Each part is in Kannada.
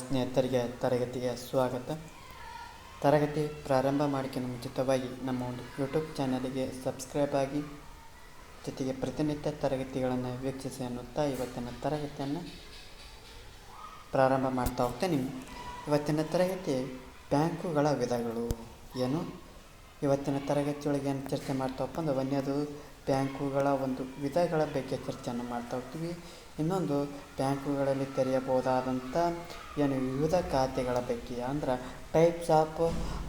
ಸ್ನೇಹಿತರಿಗೆ ತರಗತಿಗೆ ಸ್ವಾಗತ. ತರಗತಿ ಪ್ರಾರಂಭ ಮಾಡಿಕೆ ಮುಂಚಿತವಾಗಿ ನಮ್ಮ ಒಂದು ಯೂಟ್ಯೂಬ್ ಚಾನಲಿಗೆ ಸಬ್ಸ್ಕ್ರೈಬ್ ಆಗಿ, ಜೊತೆಗೆ ಪ್ರತಿನಿತ್ಯ ತರಗತಿಗಳನ್ನು ವೀಕ್ಷಿಸಿ ಅನ್ನುತ್ತಾ ಇವತ್ತಿನ ತರಗತಿಯನ್ನು ಪ್ರಾರಂಭ ಮಾಡ್ತಾ ಹೋಗ್ತೇನೆ. ಇವತ್ತಿನ ತರಗತಿ ಬ್ಯಾಂಕುಗಳ ವಿಧಗಳು ಏನು? ಇವತ್ತಿನ ತರಗತಿಯೊಳಗೆ ಏನು ಚರ್ಚೆ ಮಾಡ್ತಾವಪ್ಪ ಅಂದ್ರೆ, ಒಂದನೇದು ಬ್ಯಾಂಕುಗಳ ಒಂದು ವಿಧಗಳ ಬಗ್ಗೆ ಚರ್ಚೆಯನ್ನು ಮಾಡ್ತಾ ಹೋಗ್ತೀವಿ. ಇನ್ನೊಂದು ಬ್ಯಾಂಕುಗಳಲ್ಲಿ ತೆರೆಯಬಹುದಾದಂಥ ವಿವಿಧ ಖಾತೆಗಳ ಬಗ್ಗೆ, ಅಂದ್ರೆ ಟೈಪ್ಸ್ ಆಫ್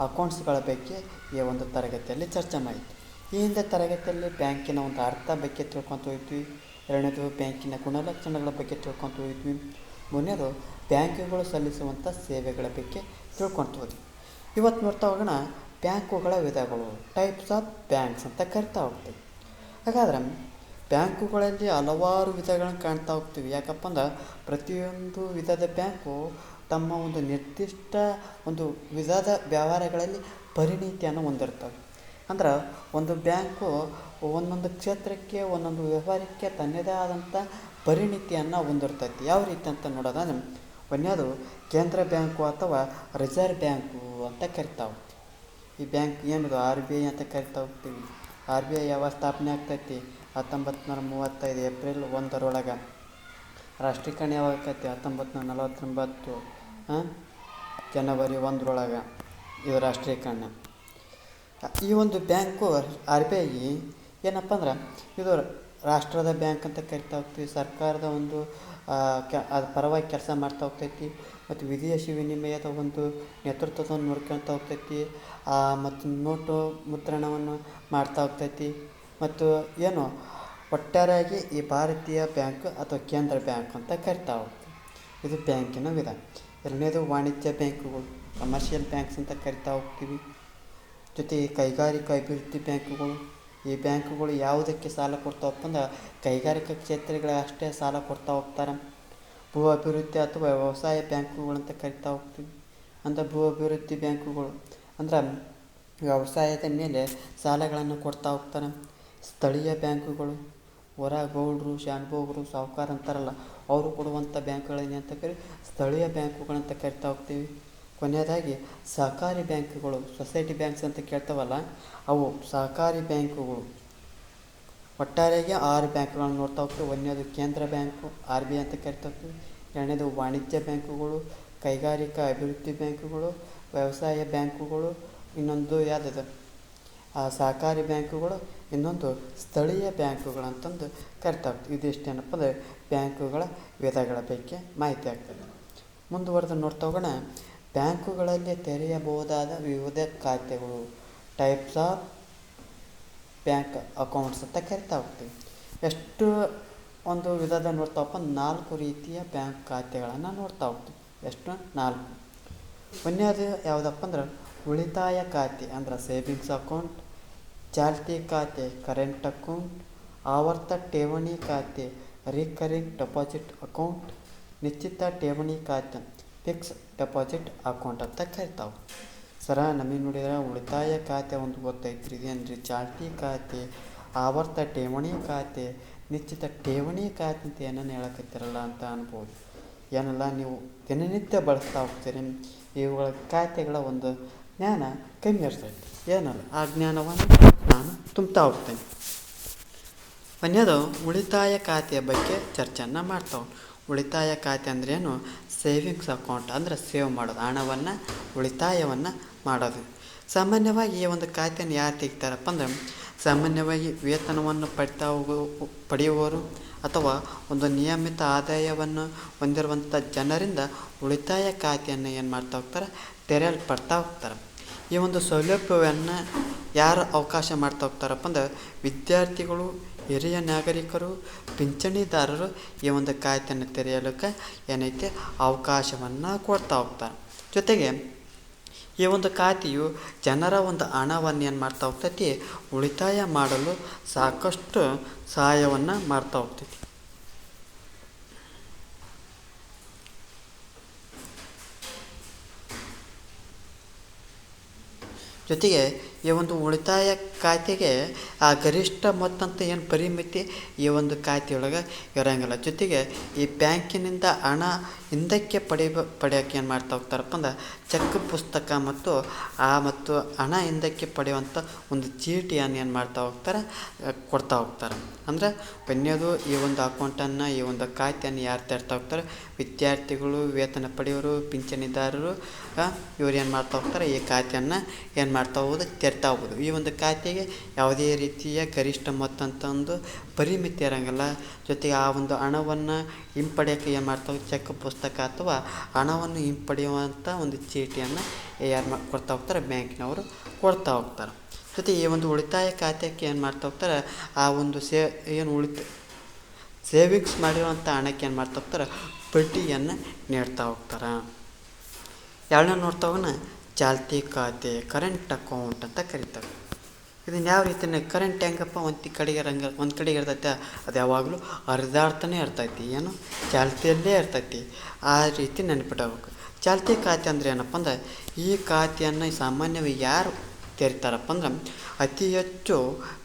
ಅಕೌಂಟ್ಸ್ಗಳ ಬಗ್ಗೆ ಈ ಒಂದು ತರಗತಿಯಲ್ಲಿ ಚರ್ಚೆ ಮಾಡಿದ್ವಿ. ಈ ಹಿಂದೆ ತರಗತಿಯಲ್ಲಿ ಬ್ಯಾಂಕಿನ ಒಂದು ಅರ್ಥ ಬಗ್ಗೆ ತಿಳ್ಕೊತ ಹೋಗ್ತೀವಿ. ಎರಡನೇದು ಬ್ಯಾಂಕಿನ ಗುಣಲಕ್ಷಣಗಳ ಬಗ್ಗೆ ತಿಳ್ಕೊತ ಹೋಗ್ತೀವಿ. ಮೂರನೇದು ಬ್ಯಾಂಕುಗಳು ಸಲ್ಲಿಸುವಂಥ ಸೇವೆಗಳ ಬಗ್ಗೆ ತಿಳ್ಕೊತ ಹೋದ್ವಿ. ಇವತ್ತು ನೋಡ್ತಾ ಹೋಗೋಣ ಬ್ಯಾಂಕುಗಳ ವಿಧಗಳು, ಟೈಪ್ಸ್ ಆಫ್ ಬ್ಯಾಂಕ್ಸ್ ಅಂತ ಕರಿತಾ ಹೋಗ್ತೀವಿ. ಹಾಗಾದ್ರೆ ಬ್ಯಾಂಕುಗಳಲ್ಲಿ ಹಲವಾರು ವಿಧಗಳನ್ನು ಕಾಣ್ತಾ ಹೋಗ್ತೀವಿ. ಯಾಕಪ್ಪ ಅಂದ್ರೆ ಪ್ರತಿಯೊಂದು ವಿಧದ ಬ್ಯಾಂಕು ತಮ್ಮ ಒಂದು ನಿರ್ದಿಷ್ಟ ಒಂದು ವಿಧದ ವ್ಯವಹಾರಗಳಲ್ಲಿ ಪರಿಣಿತಿಯನ್ನು ಹೊಂದಿರ್ತವೆ. ಅಂದ್ರೆ ಒಂದು ಬ್ಯಾಂಕು ಒಂದೊಂದು ಕ್ಷೇತ್ರಕ್ಕೆ ಒಂದೊಂದು ವ್ಯವಹಾರಕ್ಕೆ ತನ್ನದೇ ಆದಂಥ ಪರಿಣಿತಿಯನ್ನು ಹೊಂದಿರ್ತೈತಿ. ಯಾವ ರೀತಿ ಅಂತ ನೋಡೋದಾದ್ರೆ, ಒಂದನೇದು ಕೇಂದ್ರ ಬ್ಯಾಂಕು ಅಥವಾ ರಿಸರ್ವ್ ಬ್ಯಾಂಕು ಅಂತ ಕರಿತಾ ಹೋಗ್ತೀವಿ. ಈ ಬ್ಯಾಂಕ್ ಏನದು RBI ಅಂತ ಕರಿತಾ ಹೋಗ್ತೀವಿ. RBI ಯಾವಾಗ ಸ್ಥಾಪನೆ ಆಗ್ತೈತಿ? 1935 ಏಪ್ರಿಲ್ 1 ರಾಷ್ಟ್ರೀಕರಣ ಯಾವಾಗ ಆಕೈತಿ? 1949 ಜನವರಿ 1 ಇದು ರಾಷ್ಟ್ರೀಕರಣ. ಈ ಒಂದು ಬ್ಯಾಂಕು RBI ಏನಪ್ಪ ಅಂದ್ರೆ, ಇದು ರಾಷ್ಟ್ರದ ಬ್ಯಾಂಕ್ ಅಂತ ಕರಿತಾ ಹೋಗ್ತೀವಿ. ಸರ್ಕಾರದ ಒಂದು ಅದು ಪರವಾಗಿ ಕೆಲಸ ಮಾಡ್ತಾ ಹೋಗ್ತೈತಿ. ಮತ್ತು ವಿದೇಶಿ ವಿನಿಮಯದ ಒಂದು ನೇತೃತ್ವವನ್ನು ನೋಡ್ಕೊಳ್ತಾ ಹೋಗ್ತೈತಿ. ಮತ್ತು ನೋಟು ಮುದ್ರಣವನ್ನು ಮಾಡ್ತಾ ಹೋಗ್ತೈತಿ. ಮತ್ತು ಏನು ಒಟ್ಟಾರೆಯಾಗಿ ಈ ಭಾರತೀಯ ಬ್ಯಾಂಕ್ ಅಥವಾ ಕೇಂದ್ರ ಬ್ಯಾಂಕ್ ಅಂತ ಕರಿತಾ ಹೋಗ್ತೀವಿ. ಇದು ಬ್ಯಾಂಕಿನ ವಿಧ. ಎರಡನೇದು ವಾಣಿಜ್ಯ ಬ್ಯಾಂಕುಗಳು, ಕಮರ್ಷಿಯಲ್ ಬ್ಯಾಂಕ್ಸ್ ಅಂತ ಕರಿತಾ ಹೋಗ್ತೀವಿ. ಜೊತೆಗೆ ಕೈಗಾರಿಕಾ ಅಭಿವೃದ್ಧಿ ಬ್ಯಾಂಕುಗಳು. ಈ ಬ್ಯಾಂಕುಗಳು ಯಾವುದಕ್ಕೆ ಸಾಲ ಕೊಡ್ತಾವಪ್ಪ ಅಂದ್ರೆ, ಕೈಗಾರಿಕಾ ಕ್ಷೇತ್ರಗಳಿಗೆ ಅಷ್ಟೇ ಸಾಲ ಕೊಡ್ತಾ ಹೋಗ್ತಾರೆ. ಭೂ ಅಭಿವೃದ್ಧಿ ಅಥವಾ ವ್ಯವಸಾಯ ಬ್ಯಾಂಕುಗಳಂತ ಕರಿತಾ ಹೋಗ್ತೀವಿ. ಅಂದರೆ ಭೂ ಅಭಿವೃದ್ಧಿ ಬ್ಯಾಂಕುಗಳು ಅಂದ್ರೆ ವ್ಯವಸಾಯದ ಮೇಲೆ ಸಾಲಗಳನ್ನು ಕೊಡ್ತಾ ಹೋಗ್ತಾರೆ. ಸ್ಥಳೀಯ ಬ್ಯಾಂಕುಗಳು, ಹೊರ ಗೌಡ್ರು, ಶಾನುಭೋಗರು, ಸಾಹುಕಾರ ಅಂತಾರಲ್ಲ, ಅವರು ಕೊಡುವಂಥ ಬ್ಯಾಂಕುಗಳೇನೆ ಅಂತ ಕರಿ ಸ್ಥಳೀಯ ಬ್ಯಾಂಕುಗಳಂತ ಕರಿತಾ ಹೋಗ್ತೀವಿ. ಕೊನೆಯದಾಗಿ ಸಹಕಾರಿ ಬ್ಯಾಂಕುಗಳು, ಸೊಸೈಟಿ ಬ್ಯಾಂಕ್ಸ್ ಅಂತ ಕೇಳ್ತಾವಲ್ಲ, ಅವು ಸಹಕಾರಿ ಬ್ಯಾಂಕುಗಳು. ಒಟ್ಟಾರೆಯಾಗಿ 6 ಬ್ಯಾಂಕುಗಳನ್ನು ನೋಡ್ತಾ ಹೋಗ್ತೀವಿ. ಒಂದನೇದು ಕೇಂದ್ರ ಬ್ಯಾಂಕು RBI ಅಂತ ಕರಿತಾ ಹೋಗ್ತೀವಿ. ಎರಡನೇದು ವಾಣಿಜ್ಯ ಬ್ಯಾಂಕುಗಳು, ಕೈಗಾರಿಕಾ ಅಭಿವೃದ್ಧಿ ಬ್ಯಾಂಕುಗಳು, ವ್ಯವಸಾಯ ಬ್ಯಾಂಕುಗಳು, ಇನ್ನೊಂದು ಯಾವುದಿದೆ ಸಹಕಾರಿ ಬ್ಯಾಂಕುಗಳು, ಇನ್ನೊಂದು ಸ್ಥಳೀಯ ಬ್ಯಾಂಕುಗಳು ಅಂತಂದು ಕರಿತಾ ಹೋಗ್ತೀವಿ. ಇದಿಷ್ಟೇನಪ್ಪ ಅಂದರೆ ಬ್ಯಾಂಕುಗಳ ವಿಧಗಳ ಬಗ್ಗೆ ಮಾಹಿತಿ ಆಗ್ತದೆ. ಮುಂದುವರೆದು ನೋಡ್ತಾ ಹೋಗೋಣ ಬ್ಯಾಂಕುಗಳಲ್ಲಿ ತೆರೆಯಬಹುದಾದ ವಿವಿಧ ಖಾತೆಗಳು, ಟೈಪ್ಸ್ ಆಫ್ ಬ್ಯಾಂಕ್ ಅಕೌಂಟ್ಸ್ ಅಂತ ಕರಿತಾ ಹೋಗ್ತೀವಿ. ಎಷ್ಟು ಒಂದು ವಿಧದ ನೋಡ್ತಾವಪ್ಪ, 4 ರೀತಿಯ ಬ್ಯಾಂಕ್ ಖಾತೆಗಳನ್ನು ನೋಡ್ತಾ ಹೋಗ್ತೀವಿ. ಎಷ್ಟು? 4. ಒಂದನೇದು ಯಾವುದಪ್ಪ ಅಂದ್ರೆ ಉಳಿತಾಯ ಖಾತೆ ಅಂದ್ರೆ ಸೇವಿಂಗ್ಸ್ ಅಕೌಂಟ್, ಚಾಲ್ತಿ ಖಾತೆ ಕರೆಂಟ್ ಅಕೌಂಟ್, ಆವರ್ತ ಠೇವಣಿ ಖಾತೆ ರಿಕರಿಂಗ್ ಡೆಪಾಸಿಟ್ ಅಕೌಂಟ್, ನಿಶ್ಚಿತ ಠೇವಣಿ ಖಾತೆ ಫಿಕ್ಸ್ ಡೆಪಾಸಿಟ್ ಅಕೌಂಟ್ ಅಂತ ಕರಿತಾವೆ. ನಮಗೆ ನೋಡಿದ್ರೆ ಉಳಿತಾಯ ಖಾತೆ ಒಂದು ಗೊತ್ತೈತ್ರಿ, ಇದೇನ್ರಿ ಚಾಲ್ತಿ ಖಾತೆ, ಆವರ್ತ ಠೇವಣಿ ಖಾತೆ, ನಿಶ್ಚಿತ ಠೇವಣಿ ಖಾತೆ ಅಂತ ಏನನ್ನು ಹೇಳಕತ್ತಿರಲ್ಲ ಅಂತ ಅನ್ಬೋದು. ಏನೆಲ್ಲ ನೀವು ದಿನನಿತ್ಯ ಬಳಸ್ತಾ ಹೋಗ್ತೀರಿ, ಇವುಗಳ ಖಾತೆಗಳ ಒಂದು ಜ್ಞಾನ ಕಮ್ಮಿ ಇರ್ತೈತಿ. ಏನಲ್ಲ ಆ ಜ್ಞಾನವನ್ನು ನಾನು ತುಂಬ್ತಾ ಹೋಗ್ತೇನೆ. ಒಂದನೇದು ಉಳಿತಾಯ ಖಾತೆಯ ಬಗ್ಗೆ ಚರ್ಚೆಯನ್ನು ಮಾಡ್ತಾವೆ. ಉಳಿತಾಯ ಖಾತೆ ಅಂದ್ರೇನು? ಸೇವಿಂಗ್ಸ್ ಅಕೌಂಟ್ ಅಂದ್ರೆ ಸೇವ್ ಮಾಡೋದು, ಹಣವನ್ನು ಉಳಿತಾಯವನ್ನು ಮಾಡೋದು. ಸಾಮಾನ್ಯವಾಗಿ ಈ ಒಂದು ಖಾತೆಯನ್ನು ಯಾರು ತೆಗಿತಾರಪ್ಪ ಅಂದ್ರೆ, ಸಾಮಾನ್ಯವಾಗಿ ವೇತನವನ್ನು ಪಡೆಯುವವರು ಅಥವಾ ಒಂದು ನಿಯಮಿತ ಆದಾಯವನ್ನು ಹೊಂದಿರುವಂಥ ಜನರಿಂದ ಉಳಿತಾಯ ಖಾತೆಯನ್ನು ಏನು ಮಾಡ್ತಾ ಹೋಗ್ತಾರೆ? ತೆರೆಯಲ್ಪಡ್ತಾ ಹೋಗ್ತಾರೆ. ಈ ಒಂದು ಸೌಲಭ್ಯವನ್ನು ಯಾರು ಅವಕಾಶ ಮಾಡ್ತಾ ಹೋಗ್ತಾರಪ್ಪ ಅಂದ್ರೆ, ವಿದ್ಯಾರ್ಥಿಗಳು, ಹಿರಿಯ ನಾಗರಿಕರು, ಪಿಂಚಣಿದಾರರು ಈ ಒಂದು ಖಾತೆಯನ್ನು ತೆರೆಯಲಿಕ್ಕೆ ಏನೈತೆ ಅವಕಾಶವನ್ನು ಕೊಡ್ತಾ ಹೋಗ್ತಾರೆ. ಜೊತೆಗೆ ಈ ಒಂದು ಖಾತೆಯು ಜನರ ಒಂದು ಹಣವನ್ನು ಏನು ಮಾಡ್ತಾ ಹೋಗ್ತೈತಿ? ಉಳಿತಾಯ ಮಾಡಲು ಸಾಕಷ್ಟು ಸಹಾಯವನ್ನು ಮಾಡ್ತಾ ಹೋಗ್ತೈತಿ. ಜೊತೆಗೆ ಈ ಒಂದು ಉಳಿತಾಯ ಖಾತೆಗೆ ಆ ಗರಿಷ್ಠ ಮೊತ್ತ ಅಂತ ಏನು ಪರಿಮಿತಿ ಈ ಒಂದು ಖಾತೆಯೊಳಗೆ ಇರೋಂಗಿಲ್ಲ. ಜೊತೆಗೆ ಈ ಬ್ಯಾಂಕಿನಿಂದ ಹಣ ಹಿಂದಕ್ಕೆ ಪಡೆಯೋಕ್ಕೆ ಏನು ಮಾಡ್ತಾ ಹೋಗ್ತಾರಪ್ಪ ಅಂದ್ರೆ ಚೆಕ್ ಪುಸ್ತಕ ಮತ್ತು ಹಣ ಹಿಂದಕ್ಕೆ ಪಡೆಯುವಂಥ ಒಂದು ಚೀಟಿಯನ್ನು ಏನು ಮಾಡ್ತಾ ಹೋಗ್ತಾರೆ, ಕೊಡ್ತಾ ಹೋಗ್ತಾರೆ. ಅಂದರೆ ಕೊನೆಯದು ಈ ಒಂದು ಅಕೌಂಟನ್ನು, ಈ ಒಂದು ಖಾತೆಯನ್ನು ಯಾರು ತೆರ್ತಾ ಹೋಗ್ತಾರೆ, ವಿದ್ಯಾರ್ಥಿಗಳು, ವೇತನ ಪಡೆಯೋರು, ಪಿಂಚಣಿದಾರರು, ಇವ್ರು ಏನು ಮಾಡ್ತಾ ಹೋಗ್ತಾರೆ, ಈ ಖಾತೆಯನ್ನು ಏನು ಮಾಡ್ತಾ ಹೋಗೋದು, ತೆರ್ತಾ ಹೋಗೋದು. ಈ ಒಂದು ಖಾತೆಗೆ ಯಾವುದೇ ರೀತಿಯ ಗರಿಷ್ಠ ಮೊತ್ತ ಅಂತ ಒಂದು ಪರಿಮಿತಿ ಇರೋಂಗಿಲ್ಲ. ಜೊತೆಗೆ ಆ ಒಂದು ಹಣವನ್ನು ಹಿಂಪಡೆಯೋಕ್ಕೆ ಏನು ಮಾಡ್ತಾ ಹೋಗಿ ಚೆಕ್ ಪುಸ್ತಕ ಅಥವಾ ಹಣವನ್ನು ಹಿಂಪಡೆಯುವಂಥ ಒಂದು ಚೀಟಿಯನ್ನು ಯಾರು ಕೊಡ್ತಾ ಹೋಗ್ತಾರೆ, ಬ್ಯಾಂಕಿನವರು ಕೊಡ್ತಾ ಹೋಗ್ತಾರೆ. ಜೊತೆ ಈ ಒಂದು ಉಳಿತಾಯ ಖಾತೆಗೆ ಏನು ಮಾಡ್ತಾ ಹೋಗ್ತಾರೆ, ಆ ಒಂದು ಸೇವಿಂಗ್ಸ್ ಮಾಡಿರುವಂಥ ಹಣಕ್ಕೆ ಏನು ಮಾಡ್ತಾ ಹೋಗ್ತಾರೆ, ಬಡ್ಡಿಯನ್ನು ನೀಡ್ತಾ ಹೋಗ್ತಾರೆ. ಎರಡನೇ ನೋಡ್ತಾ ಹೋಗೋಣ, ಚಾಲ್ತಿ ಖಾತೆ, ಕರೆಂಟ್ ಅಕೌಂಟ್ ಅಂತ ಕರೀತಾರೆ. ಇದನ್ನು ಯಾವ ರೀತಿಯ ಕರೆಂಟ್ ಹೆಂಗಪ್ಪ ಒಂದು ಕಡೆಗೆ ಇರ್ತೈತೆ, ಅದು ಯಾವಾಗಲೂ ಹರಿದಾಡ್ತಾನೆ ಇರ್ತೈತಿ, ಏನು ಚಾಲ್ತಿಯಲ್ಲೇ ಇರ್ತೈತಿ. ಆ ರೀತಿ ನೆನಪಿಡಬೇಕು. ಚಾಲ್ತಿ ಖಾತೆ ಅಂದರೆ ಏನಪ್ಪ ಅಂದ್ರೆ, ಈ ಖಾತೆಯನ್ನು ಸಾಮಾನ್ಯವಾಗಿ ಯಾರು ತೆರಿತಾರಪ್ಪ ಅಂದ್ರೆ, ಅತಿ ಹೆಚ್ಚು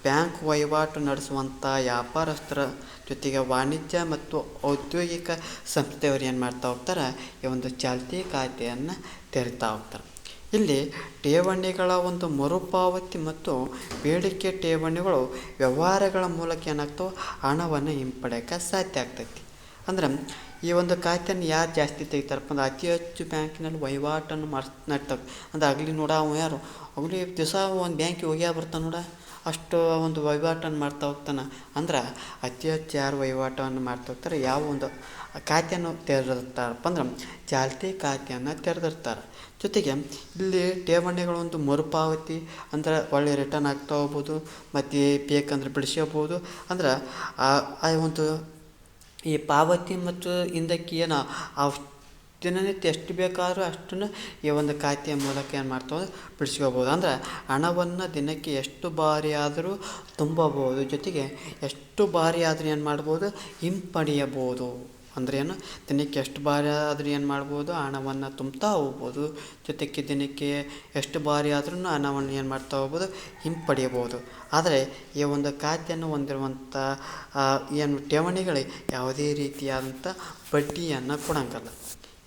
ಬ್ಯಾಂಕ್ ವಹಿವಾಟು ನಡೆಸುವಂಥ ವ್ಯಾಪಾರಸ್ಥರ ಜೊತೆಗೆ ವಾಣಿಜ್ಯ ಮತ್ತು ಔದ್ಯೋಗಿಕ ಸಂಸ್ಥೆಯವರು ಏನು ಮಾಡ್ತಾ ಹೋಗ್ತಾರೆ, ಈ ಒಂದು ಚಾಲ್ತಿ ಖಾತೆಯನ್ನು ತೆರಿತಾ ಹೋಗ್ತಾರೆ. ಇಲ್ಲಿ ಠೇವಣಿಗಳ ಒಂದು ಮರುಪಾವತಿ ಮತ್ತು ಬೇಡಿಕೆ ಠೇವಣಿಗಳು ವ್ಯವಹಾರಗಳ ಮೂಲಕ ಏನಾಗ್ತವೆ, ಹಣವನ್ನು ಹಿಂಪಡೆಯೋಕ್ಕೆ ಸಾಧ್ಯ ಆಗ್ತೈತಿ. ಅಂದ್ರೆ ಈ ಒಂದು ಖಾತೆಯನ್ನು ಯಾರು ಜಾಸ್ತಿ ತೆಗಿತಾರಪ್ಪ ಅಂದ್ರೆ, ಅತಿ ಹೆಚ್ಚು ಬ್ಯಾಂಕಿನಲ್ಲಿ ವಹಿವಾಟನ್ನು ನಡ್ತಾವೆ. ಅಂದ್ರೆ ಆಗಲಿ ನೋಡ, ಅವ ಯಾರು ಆಗಲಿ ದಿವಸ ಒಂದು ಬ್ಯಾಂಕಿಗೆ ಹೋಗ್ಯಾ ಬರ್ತಾನೆ ನೋಡ, ಅಷ್ಟು ಒಂದು ವಹಿವಾಟನ್ನು ಮಾಡ್ತಾ ಹೋಗ್ತಾನೆ. ಅಂದ್ರೆ ಅತಿ ಹೆಚ್ಚು ಯಾರು ವಹಿವಾಟವನ್ನು ಮಾಡ್ತಾ ಹೋಗ್ತಾರೆ, ಯಾವ ಒಂದು ಖಾತೆಯನ್ನು ತೆರೆದಿರ್ತಾರಪ್ಪ ಅಂದ್ರೆ ಚಾಲ್ತಿ ಖಾತೆಯನ್ನು ತೆರೆದಿರ್ತಾರೆ. ಜೊತೆಗೆ ಇಲ್ಲಿ ಠೇವಣಿಗಳ ಒಂದು ಮರುಪಾವತಿ ಅಂದ್ರೆ ಒಳ್ಳೆ ರಿಟರ್ನ್ ಆಗ್ತಾ ಹೋಗ್ಬೋದು, ಮತ್ತು ಬೇಕಂದ್ರೆ ಬಿಡಿಸ್ಕೋಬೋದು. ಅಂದ್ರೆ ಆ ಒಂದು ಈ ಪಾವತಿ ಮತ್ತು ಹಿಂದಕ್ಕೆ ಏನು ದಿನನಿತ್ಯ ಎಷ್ಟು ಬೇಕಾದರೂ ಅಷ್ಟನ್ನು ಈ ಒಂದು ಖಾತೆಯ ಮೂಲಕ ಏನು ಮಾಡ್ತಾವೆ, ಬಿಡಿಸ್ಕೋಬೋದು. ಅಂದ್ರೆ ಹಣವನ್ನು ದಿನಕ್ಕೆ ಎಷ್ಟು ಬಾರಿ ಆದರೂ ತುಂಬಬಹುದು, ಜೊತೆಗೆ ಎಷ್ಟು ಬಾರಿ ಆದರೂ ಏನು ಮಾಡ್ಬೋದು, ಹಿಂಪಡೆಯಬಹುದು. ಅಂದ್ರೆ ಏನು, ದಿನಕ್ಕೆ ಎಷ್ಟು ಬಾರಿ ಆದರೂ ಏನು ಮಾಡ್ಬೋದು, ಹಣವನ್ನು ತುಂಬ್ತಾ ಹೋಗ್ಬೋದು. ಜೊತೆಗೆ ದಿನಕ್ಕೆ ಎಷ್ಟು ಬಾರಿ ಆದ್ರೂ ಹಣವನ್ನು ಏನು ಮಾಡ್ತಾ ಹೋಗ್ಬೋದು, ಹಿಂಪಡೆಯಬಹುದು. ಆದರೆ ಈ ಒಂದು ಖಾತೆಯನ್ನು ಹೊಂದಿರುವಂಥ ಏನು ಠೇವಣಿಗಳಿಗೆ ಯಾವುದೇ ರೀತಿಯಾದಂಥ ಬಡ್ಡಿಯನ್ನು ಕೊಡೋಂಗಲ್ಲ.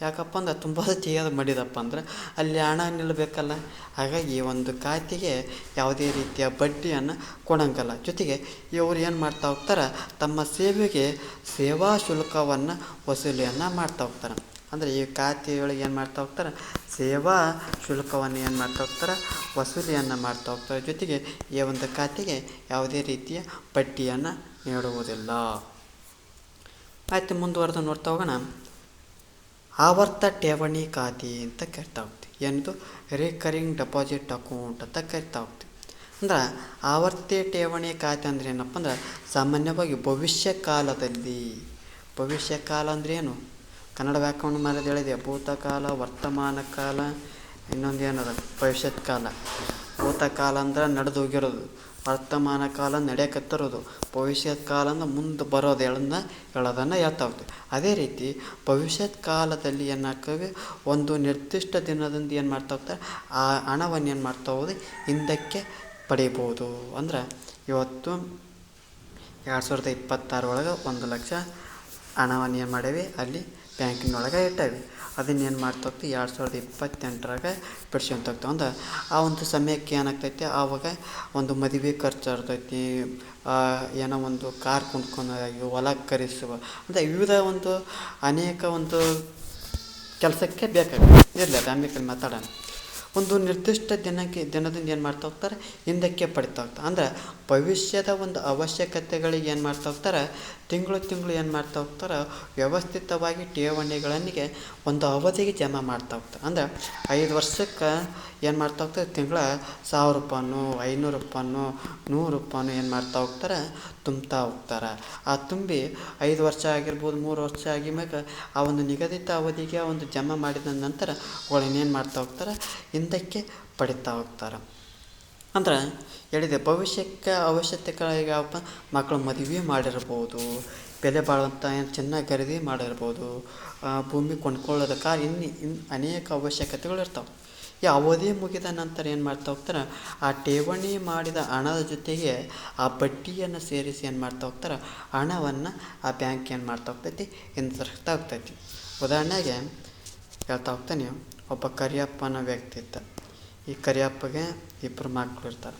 ಯಾಕಪ್ಪ ಅಂದ್ರೆ ತುಂಬ ತೆಗೆಯೋದು ಮಾಡಿದಪ್ಪ ಅಂದ್ರೆ ಅಲ್ಲಿ ಹಣ ನಿಲ್ಲಬೇಕಲ್ಲ. ಹಾಗಾಗಿ ಈ ಒಂದು ಖಾತೆಗೆ ಯಾವುದೇ ರೀತಿಯ ಬಡ್ಡಿಯನ್ನು ಕೊಡೋಂಗಲ್ಲ. ಜೊತೆಗೆ ಇವರು ಏನು ಮಾಡ್ತಾ ಹೋಗ್ತಾರೆ, ತಮ್ಮ ಸೇವೆಗೆ ಸೇವಾ ಶುಲ್ಕವನ್ನು ವಸೂಲಿಯನ್ನು ಮಾಡ್ತಾ ಹೋಗ್ತಾರೆ. ಅಂದರೆ ಈ ಖಾತೆಯೊಳಗೆ ಏನು ಮಾಡ್ತಾ ಹೋಗ್ತಾರೆ, ಸೇವಾ ಶುಲ್ಕವನ್ನು ಏನು ಮಾಡ್ತಾ ಹೋಗ್ತಾರೆ, ವಸೂಲಿಯನ್ನು ಮಾಡ್ತಾ ಹೋಗ್ತಾರೆ. ಜೊತೆಗೆ ಈ ಒಂದು ಖಾತೆಗೆ ಯಾವುದೇ ರೀತಿಯ ಬಡ್ಡಿಯನ್ನು ನೀಡುವುದಿಲ್ಲ. ಆಯಿತು, ಮುಂದುವರೆದು ನೋಡ್ತಾ ಹೋಗೋಣ. ಆವರ್ತ ಠೇವಣಿ ಖಾತೆ ಅಂತ ಕರಿತಾ ಹೋಗ್ತೀವಿ. ಏನಿದು, ರಿಕರಿಂಗ್ ಡೆಪಾಸಿಟ್ ಅಕೌಂಟ್ ಅಂತ ಕರಿತಾ ಹೋಗ್ತೀವಿ. ಅಂದ್ರೆ ಆವರ್ತಿ ಠೇವಣಿ ಖಾತೆ ಅಂದರೆ ಏನಪ್ಪ ಅಂದ್ರೆ, ಸಾಮಾನ್ಯವಾಗಿ ಭವಿಷ್ಯ ಕಾಲ ಅಂದರೆ ಏನು, ಕನ್ನಡ ವ್ಯಾಕರಣ ಮಾಡೋದು ಹೇಳಿದೆ, ಭೂತಕಾಲ, ವರ್ತಮಾನ ಕಾಲ, ಇನ್ನೊಂದು ಏನದ ಭವಿಷ್ಯತ್ ಕಾಲ. ಭೂತಕಾಲ ಅಂದ್ರೆ ನಡೆದು ಹೋಗಿರೋದು, ವರ್ತಮಾನ ಕಾಲ ನಡೆಯಕತ್ತಿರೋದು, ಭವಿಷ್ಯತ್ ಕಾಲ ಅಂದ್ರೆ ಮುಂದೆ ಬರೋದು ಹೇಳೋದನ್ನು ಹೇಳ್ತಾ ಹೋಗ್ತೀವಿ. ಅದೇ ರೀತಿ ಭವಿಷ್ಯತ್ ಕಾಲದಲ್ಲಿ ಏನಾಗ್ತವೆ, ಒಂದು ನಿರ್ದಿಷ್ಟ ದಿನದಿಂದ ಏನು ಮಾಡ್ತಾ ಹೋಗ್ತಾರೆ, ಆ ಹಣವನ್ನು ಏನು ಮಾಡ್ತಾ ಹೋಗೋದು, ಹಿಂದಕ್ಕೆ ಪಡಿಬೋದು. ಅಂದ್ರೆ ಇವತ್ತು 2026 ಒಳಗೆ 1 ಲಕ್ಷ ಹಣವನ್ನು ಏನು ಮಾಡೇವಿ, ಅಲ್ಲಿ ಬ್ಯಾಂಕಿನೊಳಗೆ ಇಟ್ಟೇವಿ. ಅದನ್ನೇನು ಮಾಡ್ತಾ ಹೋಗ್ತೀವಿ, 2028 ಬಿಡ್ಸ್ಕೊಂತ ಹೋಗ್ತಾವೆ. ಅಂದ್ರೆ ಆ ಒಂದು ಸಮಯಕ್ಕೆ ಏನಾಗ್ತೈತಿ, ಆವಾಗ ಒಂದು ಮದುವೆ ಖರ್ಚು ಇರ್ತೈತಿ, ಏನೋ ಒಂದು ಕಾರ್ ಕೊಂಡ್ಕೊಳೋದಾಗಿ, ಹೊಲ ಖರೀದಿಸುವ, ಅಂದರೆ ವಿವಿಧ ಒಂದು ಅನೇಕ ಒಂದು ಕೆಲಸಕ್ಕೆ ಬೇಕಾಗುತ್ತೆ. ಇರಲಿ, ಅದು ಆಮೇಲೆ ಮಾತಾಡೋಣ. ಒಂದು ನಿರ್ದಿಷ್ಟ ದಿನದಿಂದ ಏನು ಮಾಡ್ತಾ ಹೋಗ್ತಾರೆ, ಹಿಂದಕ್ಕೆ ಪಡಿತಾ ಹೋಗ್ತಾರೆ. ಅಂದ್ರೆ ಭವಿಷ್ಯದ ಒಂದು ಅವಶ್ಯಕತೆಗಳಿಗೆ ಏನು ಮಾಡ್ತಾ ಹೋಗ್ತಾರೆ, ತಿಂಗಳು ಏನು ಮಾಡ್ತಾ ಹೋಗ್ತಾರೆ, ವ್ಯವಸ್ಥಿತವಾಗಿ ಠೇವಣಿಗಳಿಗೆ ಒಂದು ಅವಧಿಗೆ ಜಮಾ ಮಾಡ್ತಾ ಹೋಗ್ತಾರೆ. ಅಂದ್ರೆ 5 ವರ್ಷಕ್ಕೆ ಏನು ಮಾಡ್ತಾ ಹೋಗ್ತಾರೆ, ತಿಂಗಳ 1000 ರೂಪಾಯಿನೋ 500 ರೂಪಾಯಿನೋ 100 ರೂಪಾಯಿನೋ ಏನು ಮಾಡ್ತಾ ಹೋಗ್ತಾರೆ, ತುಂಬ್ತಾ ಹೋಗ್ತಾರೆ. ಆ ತುಂಬಿ 5 ವರ್ಷ ಆಗಿರ್ಬೋದು, 3 ವರ್ಷ ಆಗಿದ್ಮ್ಯಾಗ ಆ ಒಂದು ನಿಗದಿತ ಅವಧಿಗೆ ಒಂದು ಜಮಾ ಮಾಡಿದ ನಂತರ ಅವುಗಳನ್ನೇನು ಮಾಡ್ತಾ ಹೋಗ್ತಾರೆ, ಹಿಂದಕ್ಕೆ ಪಡಿತಾ ಹೋಗ್ತಾರೆ. ಅಂದ್ರೆ ಹೇಳಿದೆ, ಭವಿಷ್ಯಕ್ಕೆ ಅವಶ್ಯಕತೆಗಳಿಗೆ ಯಾವಪ್ಪ, ಮಕ್ಕಳು ಮದುವೆ ಮಾಡಿರ್ಬೋದು, ಬೆಲೆ ಬಾಳುವಂಥ ಚಿನ್ನ ಖರೀದಿ ಮಾಡಿರ್ಬೋದು, ಭೂಮಿ ಕೊಂಡ್ಕೊಳ್ಳೋದಕ್ಕೆ ಇನ್ನು ಅನೇಕ ಅವಶ್ಯಕತೆಗಳು ಇರ್ತಾವೆ. ಈ ಅವಧಿ ಮುಗಿದ ನಂತರ ಏನು ಮಾಡ್ತಾ ಹೋಗ್ತಾರೆ, ಆ ಠೇವಣಿ ಮಾಡಿದ ಹಣದ ಜೊತೆಗೆ ಆ ಬಡ್ಡಿಯನ್ನು ಸೇರಿಸಿ ಏನು ಮಾಡ್ತಾ ಹೋಗ್ತಾರೆ, ಹಣವನ್ನು ಆ ಬ್ಯಾಂಕ್ ಏನು ಮಾಡ್ತಾ ಹೋಗ್ತೈತಿ, ಹಿಂದಿರುಗ್ತಾ ಹೋಗ್ತೈತಿ. ಉದಾಹರಣೆಗೆ ಹೇಳ್ತಾ ಹೋಗ್ತಾನೆ, ಒಬ್ಬ ಕರಿಯಪ್ಪನ ವ್ಯಕ್ತಿ ಇದ್ದ. ಈ ಕರಿಯಪ್ಪಗೆ ಇಬ್ಬರು ಮಕ್ಕಳು ಇರ್ತಾರೆ.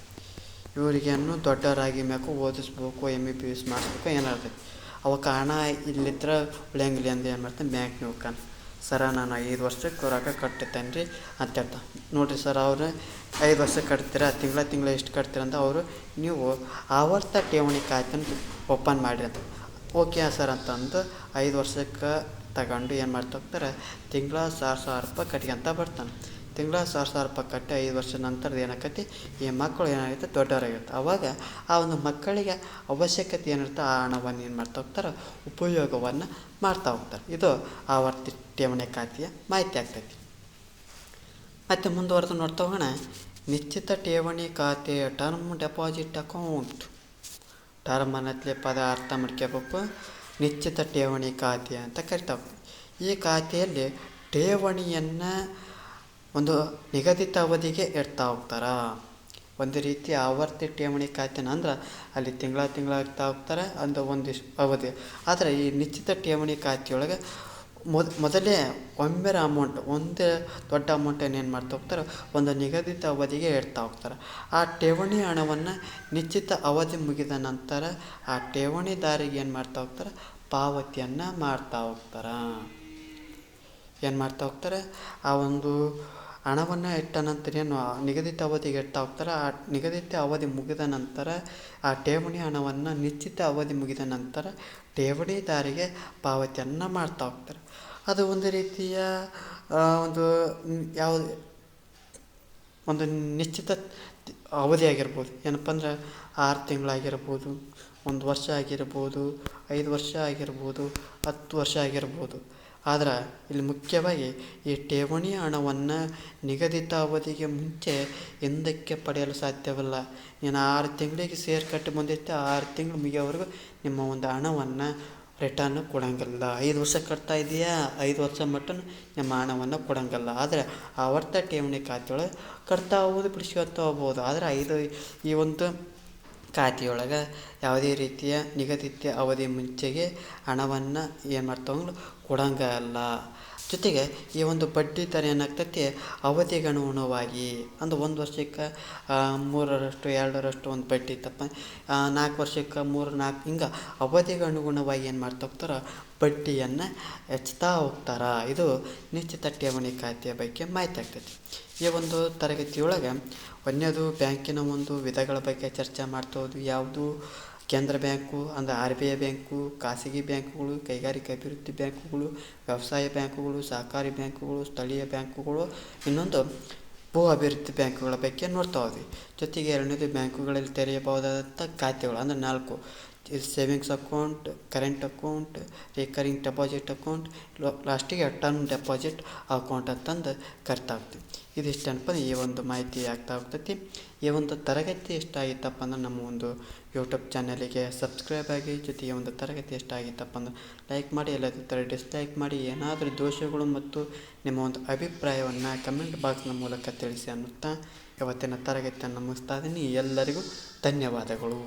ಇವರಿಗೇನು ದೊಡ್ಡವರಾಗಿ ಮ್ಯಾಕು ಓದಿಸ್ಬೇಕು, MBBS ಮಾಡಿಸ್ಬೇಕು ಏನಾಗ್ತೈತಿ. ಅವಕ್ಕೆ ಹಣ ಇಲ್ಲಿದ್ರೆ ಉಳಿಯಂಗಿಲ್ಲ ಅಂದು ಏನು ಮಾಡ್ತಾನೆ, ಬ್ಯಾಂಕ್ನ ಹೋಗ್ತಾನೆ. ಸರ ನಾನು 5 ವರ್ಷಕ್ಕೆ ರೊಕ್ಕ ಕಟ್ಟಿರ್ತೇನೆ ರೀ ಅಂತ ಹೇಳ್ತಾನೆ. ನೋಡಿರಿ ಸರ್, ಅವ್ರು 5 ವರ್ಷ ಕಟ್ತೀರಾ, ತಿಂಗಳ ಎಷ್ಟು ಕಟ್ತೀರ ಅಂತ ಅವರು, ನೀವು ಆವರ್ತ ಠೇವಣಿ ಖಾತೆನ ಓಪನ್ ಮಾಡಿರಿ ಅಂತ. ಓಕೆ ಸರ್ ಅಂತಂದು 5 ವರ್ಷಕ್ಕೆ ತಗೊಂಡು ಏನು ಮಾಡ್ತಾ ಹೋಗ್ತಾರೆ, ತಿಂಗಳ 1,000 ರೂಪಾಯಿ ಕಟ್ಕೊಂತ ಬರ್ತಾನೆ. ತಿಂಗಳ 1,000 ರೂಪಾಯಿ ಕಟ್ಟಿ 5 ವರ್ಷ ನಂತರದ ಏನಾಗೈತಿ, ಈ ಮಕ್ಕಳು ಏನಾಗುತ್ತೆ, ದೊಡ್ಡವರಾಗಿರುತ್ತೆ. ಆವಾಗ ಆ ಒಂದು ಮಕ್ಕಳಿಗೆ ಅವಶ್ಯಕತೆ ಏನಿರುತ್ತೆ, ಆ ಹಣವನ್ನು ಏನು ಮಾಡ್ತಾ ಹೋಗ್ತಾರೆ, ಉಪಯೋಗವನ್ನು ಮಾಡ್ತಾ ಹೋಗ್ತಾರೆ. ಇದು ಆವರ್ತಿ ಠೇವಣಿ ಖಾತೆಯ ಮಾಹಿತಿ ಆಗ್ತೈತಿ. ಮತ್ತು ಮುಂದುವರೆದು ನೋಡ್ತಾ ಹೋಗೋಣ, ನಿಶ್ಚಿತ ಠೇವಣಿ ಖಾತೆ ಟರ್ಮ್ ಡೆಪಾಸಿಟ್ ಅಕೌಂಟ್. ಟರ್ಮ್ ಅನ್ನತ್ಲೆ ಪದ ಅರ್ಥ ಮಾಡ್ಕೋಬೇಕು. ನಿಶ್ಚಿತ ಠೇವಣಿ ಖಾತೆ ಅಂತ ಕರಿತಾವೆ. ಈ ಖಾತೆಯಲ್ಲಿ ಠೇವಣಿಯನ್ನು ಒಂದು ನಿಗದಿತ ಅವಧಿಗೆ ಇಡ್ತಾ ಹೋಗ್ತಾರೆ. ಒಂದು ರೀತಿ ಆವರ್ತಿ ಠೇವಣಿ ಖಾತೆನ ಅಂದ್ರೆ ಅಲ್ಲಿ ತಿಂಗಳ ಇಡ್ತಾ ಹೋಗ್ತಾರೆ, ಒಂದು ಒಂದಿಷ್ಟು ಅವಧಿ. ಆದರೆ ಈ ನಿಶ್ಚಿತ ಠೇವಣಿ ಖಾತೆಯೊಳಗೆ ಮೊದಲೇ ಒಮ್ಮೆರ ಅಮೌಂಟ್, ಒಂದು ದೊಡ್ಡ ಅಮೌಂಟನ್ನು ಏನು ಮಾಡ್ತಾ ಹೋಗ್ತಾರೆ, ಒಂದು ನಿಗದಿತ ಅವಧಿಗೆ ಇಡ್ತಾ ಹೋಗ್ತಾರೆ. ಆ ಠೇವಣಿ ಹಣವನ್ನು ನಿಶ್ಚಿತ ಅವಧಿ ಮುಗಿದ ನಂತರ ಆ ಠೇವಣಿದಾರಿಗೆ ಏನು ಮಾಡ್ತಾ ಹೋಗ್ತಾರೆ, ಪಾವತಿಯನ್ನು ಮಾಡ್ತಾ ಹೋಗ್ತಾರೆ. ಏನು ಮಾಡ್ತಾ ಹೋಗ್ತಾರೆ, ಆ ಒಂದು ಹಣವನ್ನು ಇಟ್ಟ ನಂತರ ಏನು ನಿಗದಿತ ಅವಧಿಗೆ ಇಡ್ತಾ ಹೋಗ್ತಾರೆ. ಆ ನಿಗದಿತ ಅವಧಿ ಮುಗಿದ ನಂತರ ಆ ಠೇವಣಿ ಹಣವನ್ನು ನಿಶ್ಚಿತ ಅವಧಿ ಮುಗಿದ ನಂತರ ಠೇವಣಿದಾರಿಗೆ ಪಾವತಿಯನ್ನು ಮಾಡ್ತಾ ಹೋಗ್ತಾರೆ. ಅದು ಒಂದು ರೀತಿಯ ಒಂದು ನಿಶ್ಚಿತ ಅವಧಿ ಆಗಿರ್ಬೋದು. ಏನಪ್ಪ ಅಂದ್ರೆ 6 ತಿಂಗಳಾಗಿರ್ಬೋದು, 1 ವರ್ಷ ಆಗಿರ್ಬೋದು, 5 ವರ್ಷ ಆಗಿರ್ಬೋದು, 10 ವರ್ಷ ಆಗಿರ್ಬೋದು. ಆದ್ರೆ ಇಲ್ಲಿ ಮುಖ್ಯವಾಗಿ ಈ ಠೇವಣಿ ಹಣವನ್ನು ನಿಗದಿತ ಅವಧಿಗೆ ಮುಂಚೆ ಹಿಂದಕ್ಕೆ ಪಡೆಯಲು ಸಾಧ್ಯವಿಲ್ಲ. ನೀನು 6 ತಿಂಗಳಿಗೆ ಸೇರ್ ಕಟ್ಟಿ ಬಂದಿರ್ತೆ, 6 ತಿಂಗಳು ಮುಗಿಯೋವರೆಗೂ ನಿಮ್ಮ ಒಂದು ಹಣವನ್ನು ರಿಟರ್ನ್ ಕೊಡೋಂಗಿಲ್ಲ. 5 ವರ್ಷ ಕಟ್ತಾ ಇದೆಯಾ, 5 ವರ್ಷ ಮಟ್ಟ ನಿಮ್ಮ ಹಣವನ್ನು ಕೊಡೋಂಗಿಲ್ಲ. ಆದರೆ ಆವರ್ತ ಠೇವಣಿ ಖಾತೆಯೊಳಗೆ ಕಟ್ತಾ ಹೋಗೋದು, ಬಿಡಿಸ್ಕೊತಾ ಹೋಗ್ಬೋದು. ಆದರೆ ಈ ಒಂದು ಖಾತೆಯೊಳಗೆ ಯಾವುದೇ ರೀತಿಯ ನಿಗದಿತ ಅವಧಿ ಮುಂಚೆಗೆ ಹಣವನ್ನು ಏನು ಮಾಡ್ತಾವಂದ್ರೆ ಕೊಡೋಂಗಲ್ಲ. ಜೊತೆಗೆ ಈ ಒಂದು ಬಡ್ಡಿ ದರ ಏನಾಗ್ತೈತಿ, ಅವಧಿಗನುಗುಣವಾಗಿ ಅಂದ್ರೆ 1 ವರ್ಷಕ್ಕೆ 3ರಷ್ಟು 2ರಷ್ಟು ಒಂದು ಬಡ್ಡಿ ಇತ್ತಪ್ಪ, 4 ವರ್ಷಕ್ಕೆ 3, 4 ಹಿಂಗೆ ಅವಧಿಗನುಗುಣವಾಗಿ ಏನು ಮಾಡ್ತಾ ಹೋಗ್ತಾರೆ, ಬಡ್ಡಿಯನ್ನು ಹೆಚ್ಚುತ್ತಾ ಹೋಗ್ತಾರೆ. ಇದು ನಿಶ್ಚಿತ ಠೇವಣಿ ಖಾತೆಯ ಬಗ್ಗೆ ಮಾಹಿತಿ ಆಗ್ತೈತಿ. ಈ ಒಂದು ತರಗತಿಯೊಳಗೆ ಒಂದನೇದು ಬ್ಯಾಂಕಿನ ಒಂದು ವಿಧಗಳ ಬಗ್ಗೆ ಚರ್ಚೆ ಮಾಡ್ತಾ ಹೋದ್ವಿ. ಯಾವುದು ಕೇಂದ್ರ ಬ್ಯಾಂಕು ಅಂದರೆ RBI ಬ್ಯಾಂಕು, ಖಾಸಗಿ ಬ್ಯಾಂಕುಗಳು, ಕೈಗಾರಿಕಾ ಅಭಿವೃದ್ಧಿ ಬ್ಯಾಂಕುಗಳು, ವ್ಯವಸಾಯ ಬ್ಯಾಂಕುಗಳು, ಸಹಕಾರಿ ಬ್ಯಾಂಕುಗಳು, ಸ್ಥಳೀಯ ಬ್ಯಾಂಕುಗಳು, ಇನ್ನೊಂದು ಭೂ ಅಭಿವೃದ್ಧಿ ಬ್ಯಾಂಕುಗಳ ಬಗ್ಗೆ ನೋಡ್ತಾ ಹೋದ್ವಿ. ಜೊತೆಗೆ 2ನೇದು ಬ್ಯಾಂಕುಗಳಲ್ಲಿ ತೆರೆಯಬಹುದಾದಂಥ ಖಾತೆಗಳು ಅಂದರೆ 4: savings account, current account, recurring deposit account, ಲಾಸ್ಟಿಗೆ ಟರ್ಮ್ ಡೆಪಾಸಿಟ್ ಅಕೌಂಟ್ ಅಂತಂದು ಕರಿತಾ ಹೋಗ್ತೀವಿ. ಇದಿಷ್ಟೇನಪ್ಪ ಈ ಒಂದು ಮಾಹಿತಿ ಆಗ್ತಾ ಹೋಗ್ತೈತಿ. ಈ ಒಂದು ತರಗತಿ ಇಷ್ಟ ಆಗಿತ್ತಪ್ಪ ಅಂದ್ರೆ ನಮ್ಮ ಒಂದು ಯೂಟ್ಯೂಬ್ ಚಾನಲಿಗೆ ಸಬ್ಸ್ಕ್ರೈಬ್ ಆಗಿ. ಜೊತೆಗೆ ಒಂದು ತರಗತಿ ಇಷ್ಟ ಆಗಿತ್ತಪ್ಪ ಅಂದ್ರೆ ಲೈಕ್ ಮಾಡಿ, ಎಲ್ಲದಿದ್ದರೆ ಡಿಸ್ಲೈಕ್ ಮಾಡಿ. ಏನಾದರೂ ದೋಷಗಳು ಮತ್ತು ನಿಮ್ಮ ಒಂದು ಅಭಿಪ್ರಾಯವನ್ನು ಕಮೆಂಟ್ ಬಾಕ್ಸ್ನ ಮೂಲಕ ತಿಳಿಸಿ ಅನ್ನುತ್ತಾ ಇವತ್ತಿನ ತರಗತಿಯನ್ನು ಮುಗಿಸ್ತಾ ಇದ್ದೀನಿ. ಎಲ್ಲರಿಗೂ ಧನ್ಯವಾದಗಳು.